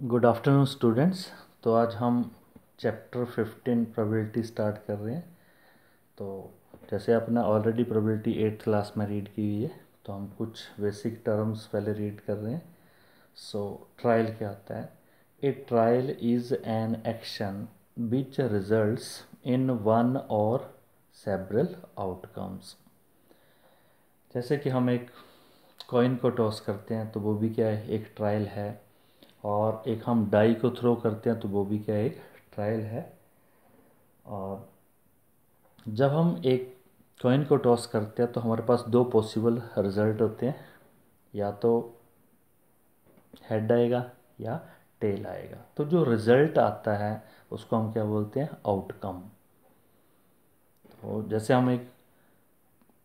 Good afternoon students. तो आज हम चैप्टर 15 प्रोबेबिलिटी स्टार्ट कर रहे हैं। तो जैसे आपने ऑलरेडी प्रोबेबिलिटी 8th क्लास में रीड की हुई है, तो हम कुछ बेसिक टर्म्स पहले रीड कर रहे हैं। सो ट्रायल क्या होता है? ए trial is an action which results in one और सेवरल आउटकम्स। जैसे कि हम एक कॉइन को टॉस करते हैं तो वो भी क्या है, एक ट्रायल है। और एक हम डाई को थ्रो करते हैं तो वो भी क्या है, एक ट्रायल है। और जब हम एक कॉइन को टॉस करते हैं तो हमारे पास दो पॉसिबल रिजल्ट होते हैं, या तो हेड आएगा या टेल आएगा। तो जो रिजल्ट आता है उसको हम क्या बोलते हैं, आउटकम। तो जैसे हम एक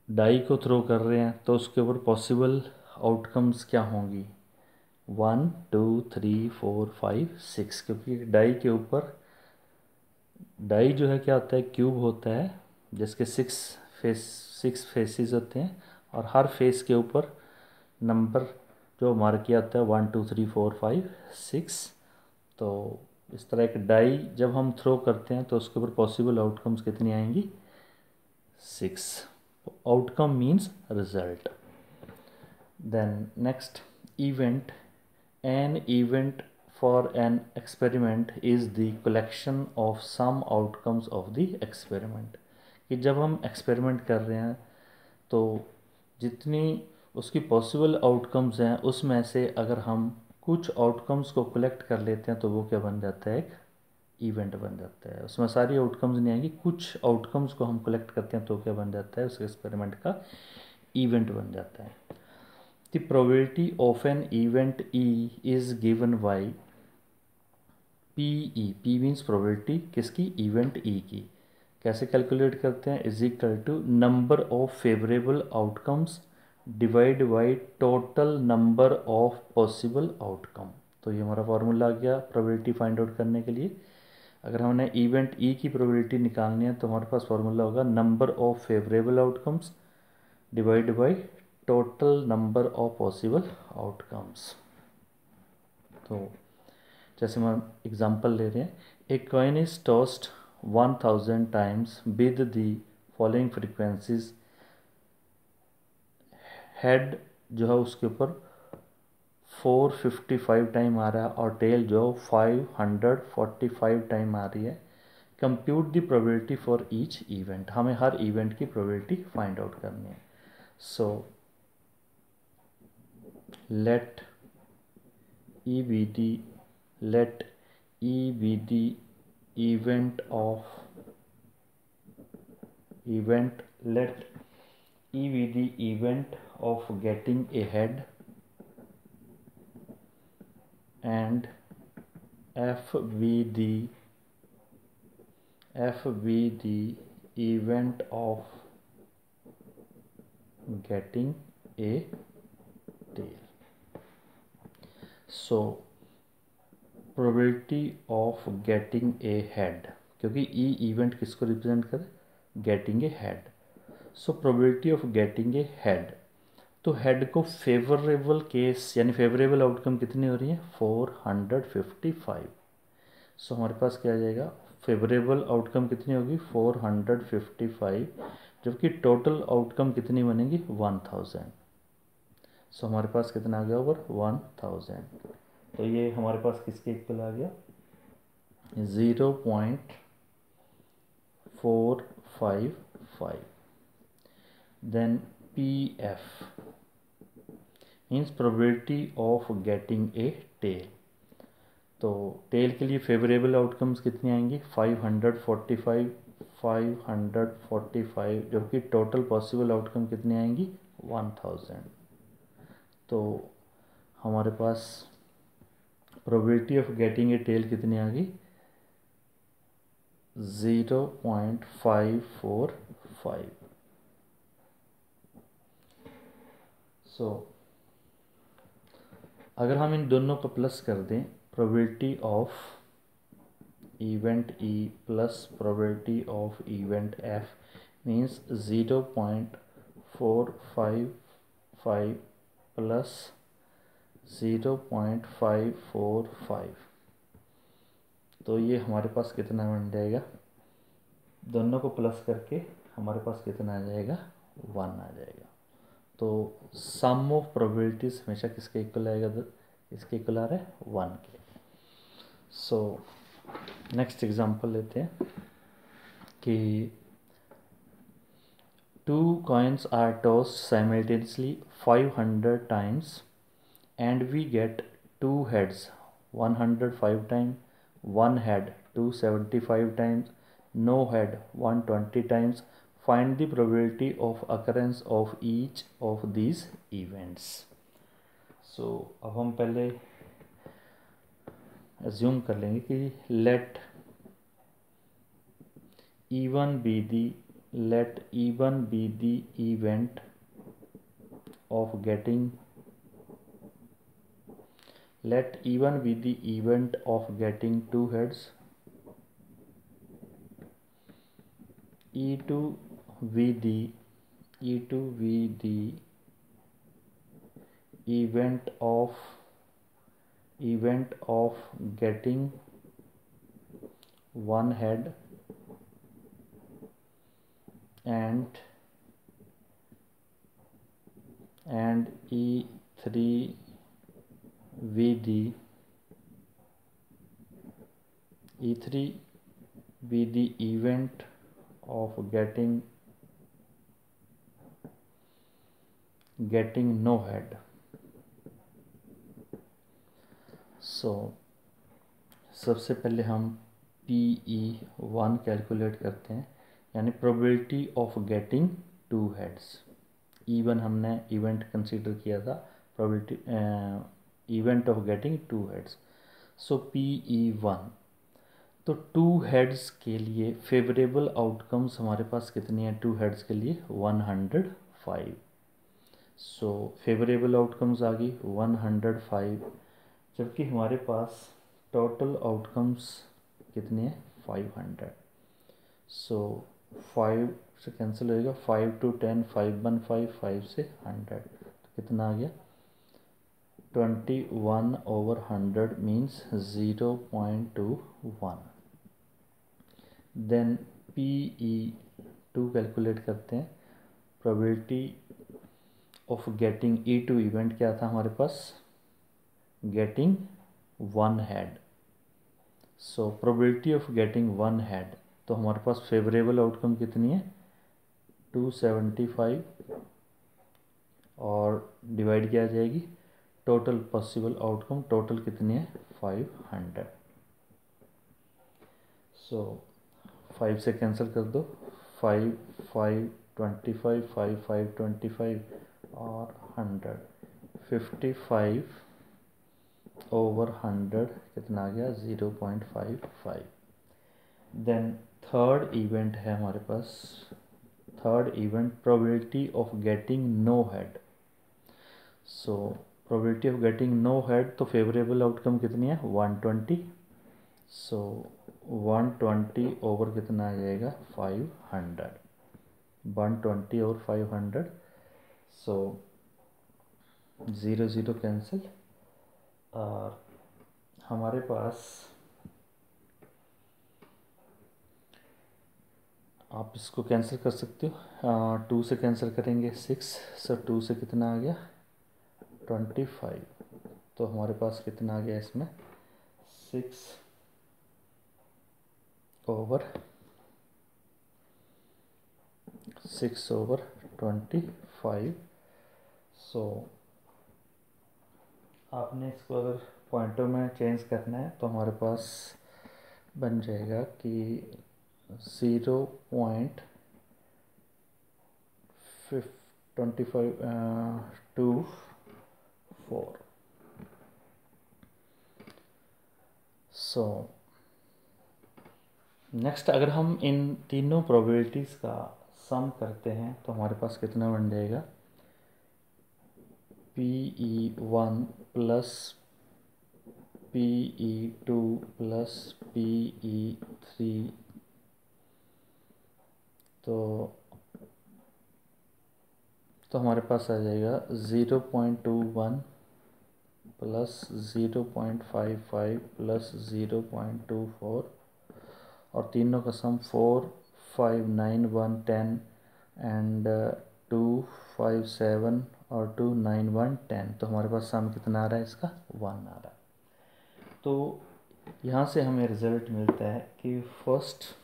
डाई को थ्रो कर रहे हैं तो उसके ऊपर पॉसिबल आउटकम्स क्या होंगी, 1 2 3 4 5 6, क्योंकि डाई के ऊपर डाई जो है क्या होता है, क्यूब होता है जिसके सिक्स फेसेस होते हैं, और हर फेस के ऊपर नंबर जो मार्क किया जाता है 1 2 3 4 5 6। तो इस तरह एक डाई जब हम थ्रो करते हैं तो उसके ऊपर पॉसिबल आउटकम्स कितनी आएंगी, 6। Outcome means result. Then next, event. An event for an experiment is the collection of some outcomes of the experiment। कि जब हम एक्सपेरिमेंट कर रहे हैं तो जितनी उसकी पॉसिबल आउटकम्स हैं उसमें से अगर हम कुछ आउटकम्स को कलेक्ट कर लेते हैं तो वो क्या बन जाता है, एक इवेंट बन जाता है। उसमें सारी आउटकम्स नहीं आएंगी, कुछ आउटकम्स को हम कलेक्ट करते हैं तो क्या बन जाता है, उस एक्सपेरिमेंट का इवेंट बन जाता है। The probability of an event E is given by PE। P means probability किसकी, इवेंट E की। कैसे कैलकुलेट करते हैं, is equal to number of favourable outcomes divide by total number of possible outcome. तो ये हमारा फॉर्मूला आ गया probability find out करने के लिए। अगर हमने इवेंट E की प्रोबेबिलिटी निकालनी है तो हमारे पास फॉर्मूला होगा number of favourable outcomes divide by total number of possible outcomes. तो जैसे हम एग्जांपल ले रहे हैं, a coin is tossed 1000 times with the following frequencies. Head जो है उसके ऊपर 455 टाइम आ रहा है और टेल जो 545 टाइम आ रही है। Compute the probability for each event. हमें हर इवेंट की प्रोबेबिलिटी फाइंड आउट करनी है। सो let E be the event of let E be the event of getting ahead, and F be the event of getting a tail। So probability of getting a head, क्योंकि E event किसको represent करे, getting a head. So probability of getting A head, तो head को favourable case यानी favourable outcome कितनी हो रही है, 455। सो हमारे पास क्या आ जाएगा, फेवरेबल आउटकम कितनी होगी, 455, जबकि टोटल आउटकम कितनी बनेगी, 1000। सो हमारे पास कितना आ गया, ओवर 1000। तो ये हमारे पास किसके इक्वल आ गया, 0.455। Then PF means probability of getting a tail. तो टेल के लिए फेवरेबल आउटकम्स कितनी आएंगी, 545, जबकि टोटल पॉसिबल आउटकम कितनी आएंगी, 1000। तो हमारे पास probability of getting a tail कितनी आ गई, 0.545। सो अगर हम इन दोनों को प्लस कर दें, probability of event E plus probability of event F means 0.455 plus 0.545। तो ये हमारे पास कितना बन जाएगा, दोनों को प्लस करके हमारे पास कितना आ जाएगा, 1 आ जाएगा। तो सम ऑफ प्रोबेबिलिटीज हमेशा किसके इक्वल आएगा, इसके इक्वल आ रहा है 1 के। सो नेक्स्ट एग्जांपल लेते हैं कि 2 coins are tossed simultaneously 500 times and we get 2 heads 105 times, 1 head 275 times, no head 120 times. Find the probability of occurrence of each of these events. So अब हम पहले assume कर लेंगे कि let E1 be the event of getting two heads, E2 be the event of getting one head, and E3 be the event of getting no head. So सबसे पहले हम PE1 calculate करते हैं, यानी probability of getting 2 heads. E1 हमने event consider किया था, probability event of getting 2 heads. So PE1, तो 2 हेड्स के लिए फेवरेबल आउटकम्स हमारे पास कितनी है, 2 हेड्स के लिए 105। सो फेवरेबल आउटकम्स आ गई 105, जबकि हमारे पास टोटल आउटकम्स कितने हैं 500। सो 5 से कैंसिल होएगा, 5 to 10 515, 5 से 100, तो कितना आ गया 21/100 मीन्स 0.21। देन PE2 कैलकुलेट करते हैं, probability of getting E2 event क्या था हमारे पास, getting 1 head. So probability of getting 1 head, तो हमारे पास फेवरेबल आउटकम कितनी है 275, और डिवाइड किया जाएगी टोटल पॉसिबल आउटकम, टोटल कितनी है 500। सो 5 से कैंसिल कर दो, 5 5 25, 5 5 25 और 100, 55/100 कितना आ गया 0.55। देन थर्ड इवेंट है हमारे पास, third event probability of getting no head. So probability of getting no head, तो फेवरेबल आउटकम कितनी है 120। सो 120 ओवर कितना आ जाएगा 500, 120 और 500, सो 0 0 कैंसिल, और हमारे पास आप इसको कैंसिल कर सकते हो, 2 से कैंसिल करेंगे 6, सो 2 से कितना आ गया 25, तो हमारे पास कितना आ गया इसमें 6/25। सो आपने इसको अगर पॉइंटों में चेंज करना है तो हमारे पास बन जाएगा कि 0.2524। सो नेक्स्ट अगर हम इन तीनों प्रोबेबिलिटीज़ का सम करते हैं तो हमारे पास कितना बन जाएगा, PE1 plus PE2 plus PE3, तो हमारे पास आ जाएगा 0.21 प्लस 0.55 प्लस 0.24 और तीनों का सम 4, 5, 9, 1, 10 एंड 2, 5, 7 और 2, 9, 1, 10। तो हमारे पास सम कितना आ रहा है इसका? 1 आ रहा है। तो यहाँ से हमें रिज़ल्ट मिलता है कि फर्स्ट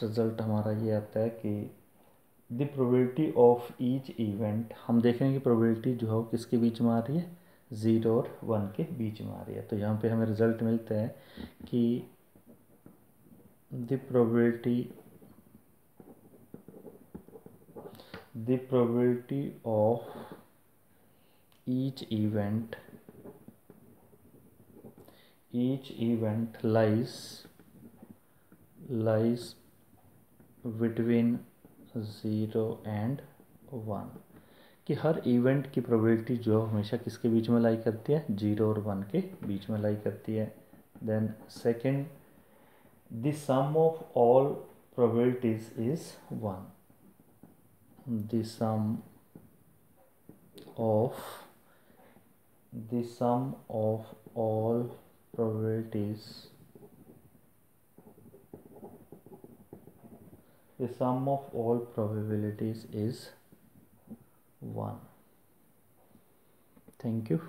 रिज़ल्ट हमारा ये आता है कि the probability of each event, हम देखेंगे कि प्रोबेबिलिटी जो है वो किसके बीच में आ रही है? 0 और 1 के बीच में आ रही है। तो यहाँ पे हमें रिज़ल्ट मिलता है कि the probability of each event lies between 0 and 1, कि हर इवेंट की प्रोबेबिलिटी जो हमेशा किसके बीच में लाई करती है? 0 और 1 के बीच में लाई करती है। Then second, the sum of all probabilities is 1, the sum of all probabilities is 1. Thank you.